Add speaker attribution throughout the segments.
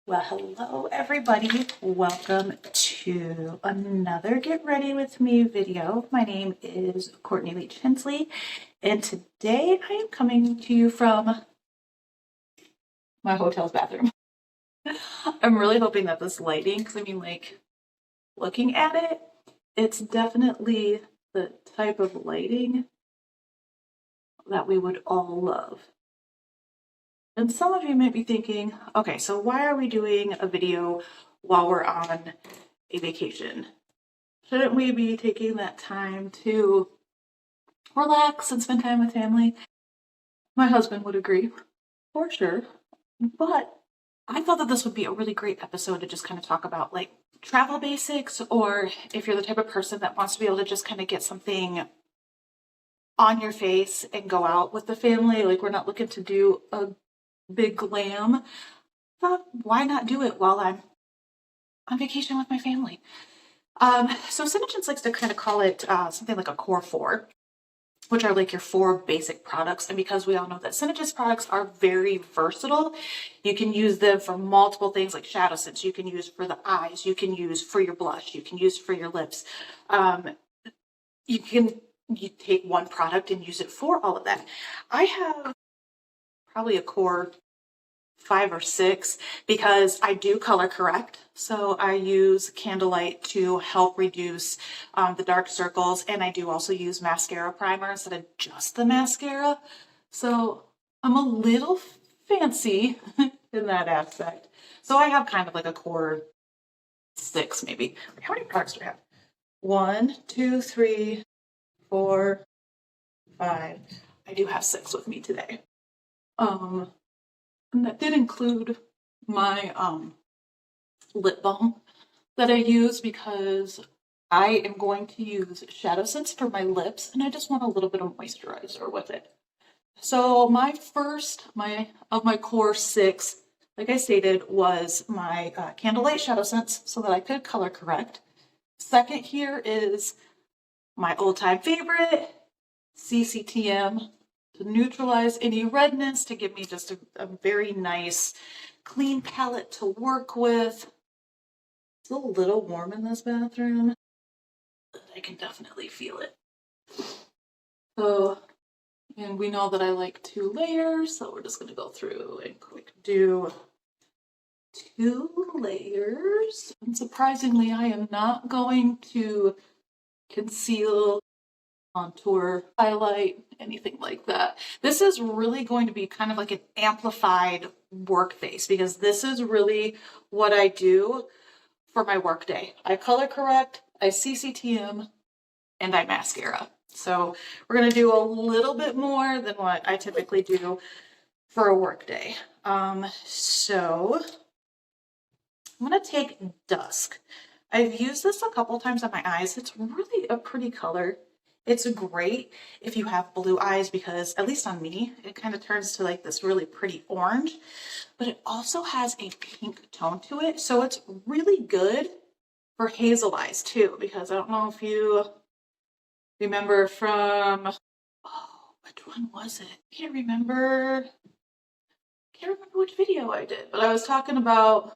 Speaker 1: Well, hello everybody. Welcome to another Get Ready With Me video. My name is Courtney Leach Hensley, and today I am coming to you from my hotel's bathroom. I'm really hoping that this lighting, because I mean, like, looking at it, it's definitely the type of lighting that we would all love. And some of you might be thinking, okay, so why are we doing a video while we're on a vacation? Shouldn't we be taking that time to relax and spend time with family? My husband would agree, for sure. But I thought that this would be a really great episode to just kind of talk about like travel basics, or if you're the type of person that wants to be able to just kind of get something on your face and go out with the family. Like, we're not looking to do a big glam. Thought, why not do it while I'm on vacation with my family? So SeneGence likes to kind of call it something like a core 4, which are like your 4 basic products. And because we all know that SeneGence products are very versatile, you can use them for multiple things like ShadowSense. You can use for the eyes, you can use for your blush, you can use for your lips. You take one product and use it for all of that. I have probably a core 5 or 6 because I do color correct. So I use Candlelight to help reduce the dark circles, and I do also use mascara primer instead of just the mascara. So I'm a little fancy in that aspect. So I have kind of like a core 6 maybe. How many products do I have? 1, 2, 3, 4, 5. I do have 6 with me today. And that did include my lip balm that I use because I am going to use ShadowSense for my lips, and I just want a little bit of moisturizer with it. So my first of my core 6, like I stated, was my Candlelight ShadowSense so that I could color correct. Second here is my old-time favorite, CCTM, to neutralize any redness, to give me just a very nice, clean palette to work with. It's a little warm in this bathroom, but I can definitely feel it. So, and we know that I like 2 layers, so we're just going to go through and quick do 2 layers. And surprisingly, I am not going to conceal, contour, highlight, anything like that. This is really going to be kind of like an amplified work face because this is really what I do for my work day. I color correct, I CCTM, and I mascara. So we're going to do a little bit more than what I typically do for a work day. So I'm going to take Dusk. I've used this a couple times on my eyes. It's really a pretty color. It's great if you have blue eyes because, at least on me, it kind of turns to like this really pretty orange, but it also has a pink tone to it. So it's really good for hazel eyes too, because I don't know if you remember from, which one was it? I can't remember which video I did, but I was talking about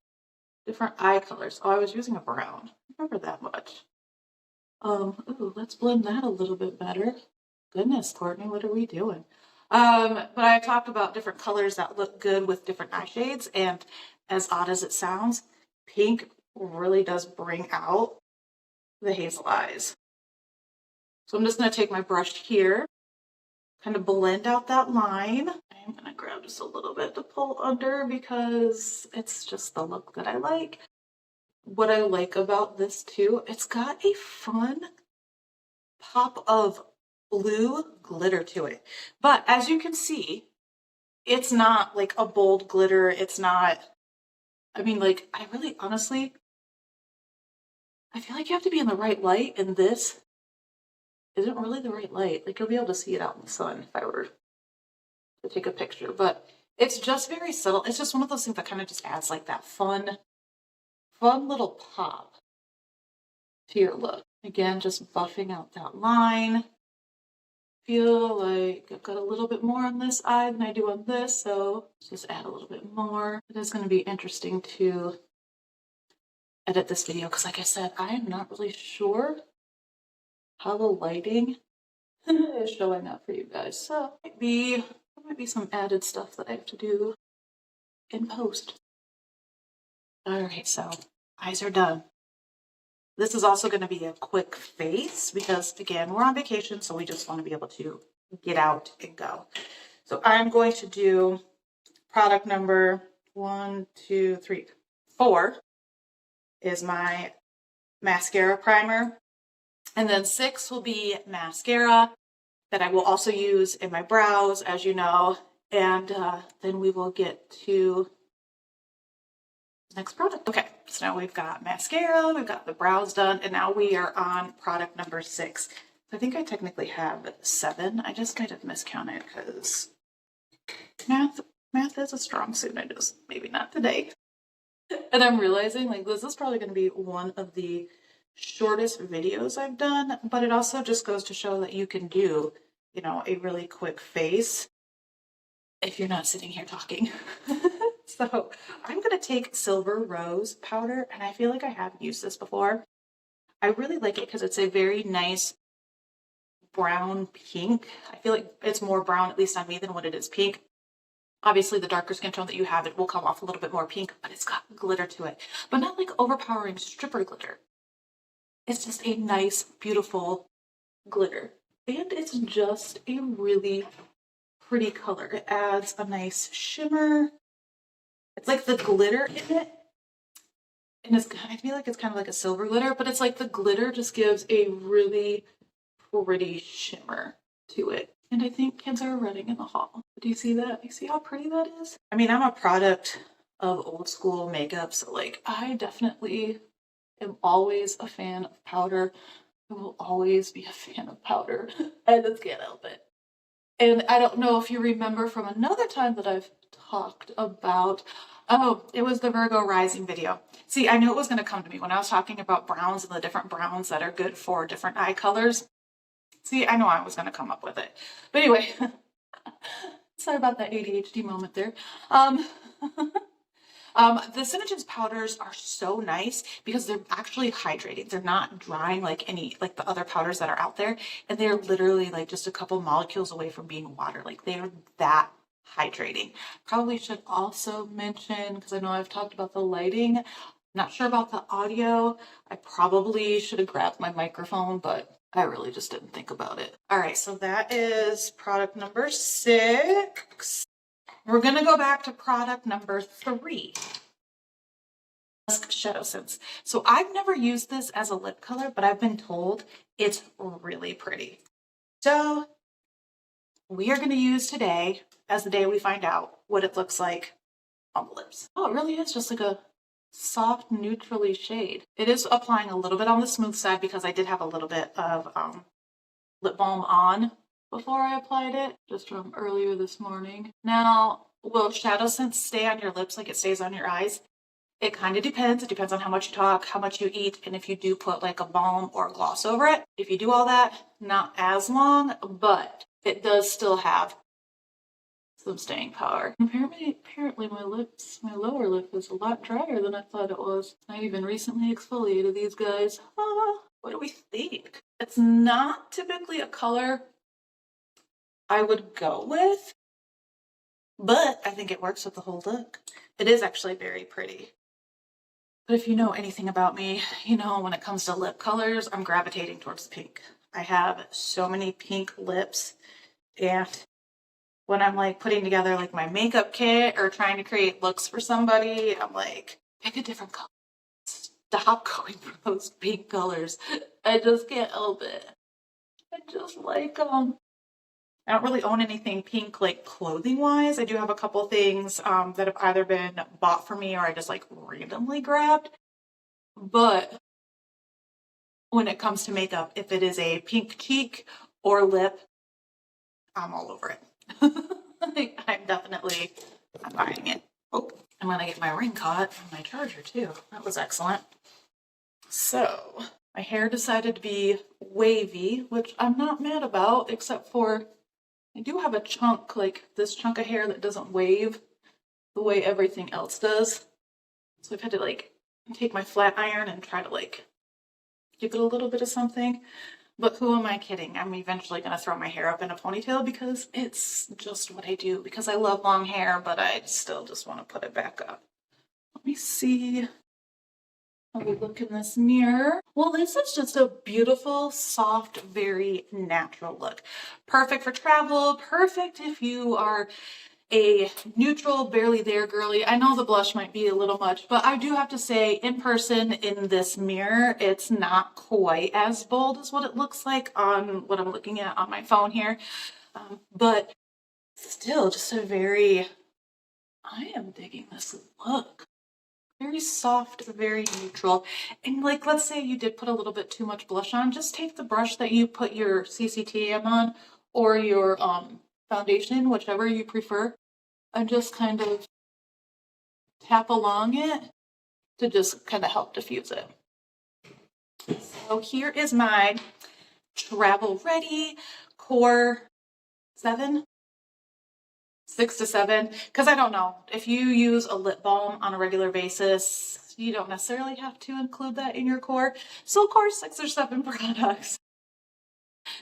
Speaker 1: different eye colors. Oh, I was using a brown. I remember that much. Ooh, let's blend that a little bit better. Goodness, Courtney, what are we doing? But I talked about different colors that look good with different eye shades, and as odd as it sounds, pink really does bring out the hazel eyes. So I'm just going to take my brush here, kind of blend out that line. I'm going to grab just a little bit to pull under because it's just the look that I like. What I like about this too, it's got a fun pop of blue glitter to it. But as you can see, it's not like a bold glitter. It's not, I mean, like, I really honestly, I feel like you have to be in the right light, and this isn't really the right light. Like, you'll be able to see it out in the sun if I were to take a picture, but it's just very subtle. It's just one of those things that kind of just adds like that fun little pop to your look. Again, just buffing out that line. feel like I've got a little bit more on this eye than I do on this, so let's just add a little bit more. It is going to be interesting to edit this video because, like I said, I am not really sure how the lighting is showing up for you guys. So there might be some added stuff that I have to do in post. All right, so eyes are done. This is also going to be a quick face because, again, we're on vacation, so we just want to be able to get out and go. So I'm going to do product number 1, 2, 3, 4 is my mascara primer. And then 6 will be mascara that I will also use in my brows, as you know. And then we will get to the next product. Okay, so now we've got mascara, we've got the brows done, and now we are on product number 6. I think I technically have 7. I just might have miscounted because math is a strong suit. I just, maybe not today. And I'm realizing like this is probably going to be one of the shortest videos I've done, but it also just goes to show that you can do, you know, a really quick face if you're not sitting here talking. So I'm going to take Silver Rose powder, and I feel like I have used this before. I really like it because it's a very nice brown pink. I feel like it's more brown, at least on me, than what it is pink. Obviously, the darker skin tone that you have, it will come off a little bit more pink, but it's got glitter to it. But not like overpowering stripper glitter. It's just a nice, beautiful glitter. And it's just a really pretty color. It adds a nice shimmer. It's like the glitter in it. And I feel like it's kind of like a silver glitter, but it's like the glitter just gives a really pretty shimmer to it. And I think kids are running in the hall. Do you see that? You see how pretty that is? I mean, I'm a product of old school makeup, so like I definitely am always a fan of powder. I will always be a fan of powder. I just can't help it. And I don't know if you remember from another time that I've talked about, oh, it was the Virgo Rising video. See, I knew it was going to come to me when I was talking about browns and the different browns that are good for different eye colors. See, I know I was going to come up with it. But anyway, sorry about that ADHD moment there. The SeneGence powders are so nice because they're actually hydrating. They're not drying like the other powders that are out there. And they're literally like just a couple molecules away from being water. Like they're that hydrating. Probably should also mention, because I know I've talked about the lighting. I'm not sure about the audio. I probably should have grabbed my microphone, but I really just didn't think about it. All right, so that is product number 6. We're going to go back to product number 3. Dusk ShadowSense. So I've never used this as a lip color, but I've been told it's really pretty. So we are going to use today as the day we find out what it looks like on the lips. Oh, it really is just like a soft neutrally shade. It is applying a little bit on the smooth side because I did have a little bit of lip balm on before I applied it, just from earlier this morning. Now, will ShadowSense stay on your lips like it stays on your eyes? It kind of depends. It depends on how much you talk, how much you eat, and if you do put like a balm or a gloss over it. If you do all that, not as long, but it does still have some staying power. Apparently my lower lip is a lot drier than I thought it was. I even recently exfoliated these guys. What do we think? It's not typically a color I would go with, but I think it works with the whole look. It is actually very pretty. But if you know anything about me, you know when it comes to lip colors, I'm gravitating towards pink. I have so many pink lips, and when I'm like putting together like my makeup kit or trying to create looks for somebody, I'm like, pick a different color. Stop going for those pink colors. I just can't help it. I just like them. I don't really own anything pink like clothing wise. I do have a couple things that have either been bought for me or I just like randomly grabbed. But when it comes to makeup, if it is a pink cheek or lip, I'm all over it. I'm buying it. Oh, I'm gonna get my ring caught on my charger too. That was excellent. So My hair decided to be wavy, which I'm not mad about, except for I do have a chunk, like this chunk of hair that doesn't wave the way everything else does. So I've had to like take my flat iron and try to like give it a little bit of something. But who am I kidding? I'm eventually going to throw my hair up in a ponytail because it's just what I do. Because I love long hair, but I still just want to put it back up. Let me see how we look in this mirror. Well, this is just a beautiful, soft, very natural look. Perfect for travel. Perfect if you are a neutral, barely there girly. I know the blush might be a little much, but I do have to say in person in this mirror, it's not quite as bold as what it looks like on what I'm looking at on my phone here. But still just a very, I am digging this look. Very soft, very neutral. And like, let's say you did put a little bit too much blush on, just take the brush that you put your CCTM on or your foundation, whichever you prefer, and just kind of tap along it to just kind of help diffuse it. So here is my travel ready core 7, 6 to 7, because I don't know, if you use a lip balm on a regular basis, you don't necessarily have to include that in your core. So core 6 or 7 products.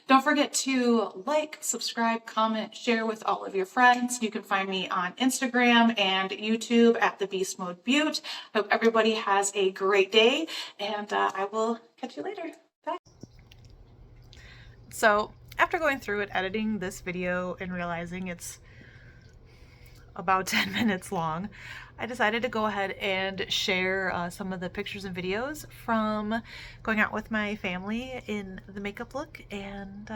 Speaker 1: Don't forget to like, subscribe, comment, share with all of your friends. You can find me on Instagram and YouTube at the Beast Mode Butte. Hope everybody has a great day, and I will catch you later. Bye. So after going through and editing this video and realizing it's about 10 minutes long, I decided to go ahead and share some of the pictures and videos from going out with my family in the makeup look, and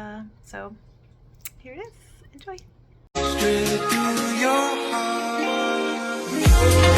Speaker 1: so here it is. Enjoy. Straight through your heart.